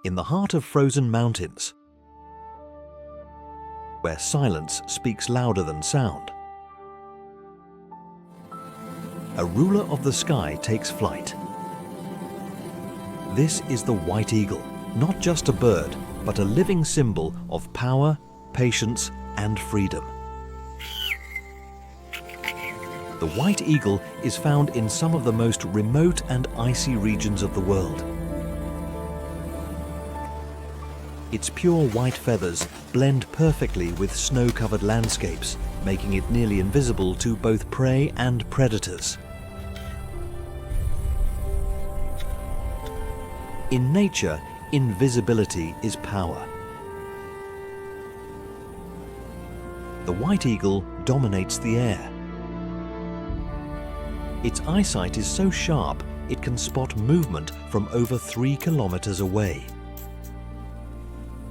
in the heart of frozen mountains, where silence speaks louder than sound, a ruler of the sky takes flight. This is the white eagle, not just a bird, but a living symbol of power, patience, and freedom. The white eagle is found in some of the most remote and icy regions of the world. Its pure white feathers blend perfectly with snow-covered landscapes, making it nearly invisible to both prey and predators. In nature, invisibility is power. The white eagle dominates the air. Its eyesight is so sharp, it can spot movement from over 3 kilometers away.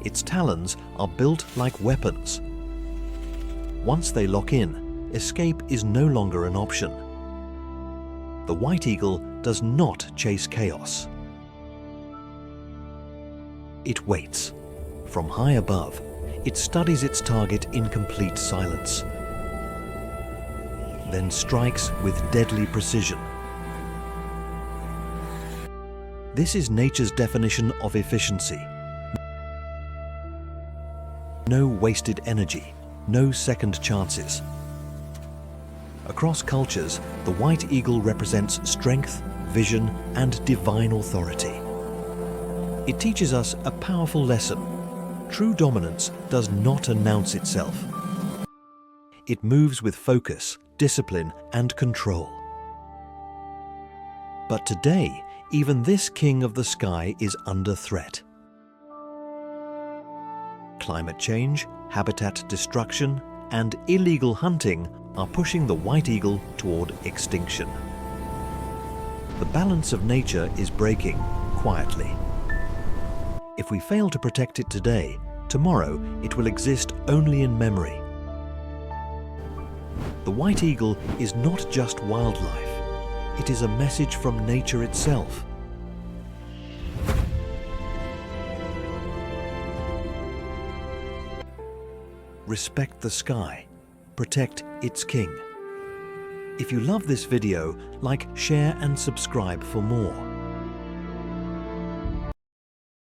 Its talons are built like weapons. Once they lock in, escape is no longer an option. The white eagle does not chase chaos. It waits. From high above, it studies its target in complete silence, then strikes with deadly precision. This is nature's definition of efficiency. No wasted energy, no second chances. Across cultures, the white eagle represents strength, vision, and divine authority. It teaches us a powerful lesson. True dominance does not announce itself. It moves with focus, discipline, and control. But today, even this king of the sky is under threat. Climate change, habitat destruction, and illegal hunting are pushing the white eagle toward extinction. The balance of nature is breaking quietly. If we fail to protect it today, tomorrow it will exist only in memory. The white eagle is not just wildlife, it is a message from nature itself. Respect the sky, protect its king. If you love this video, like, share and subscribe for more.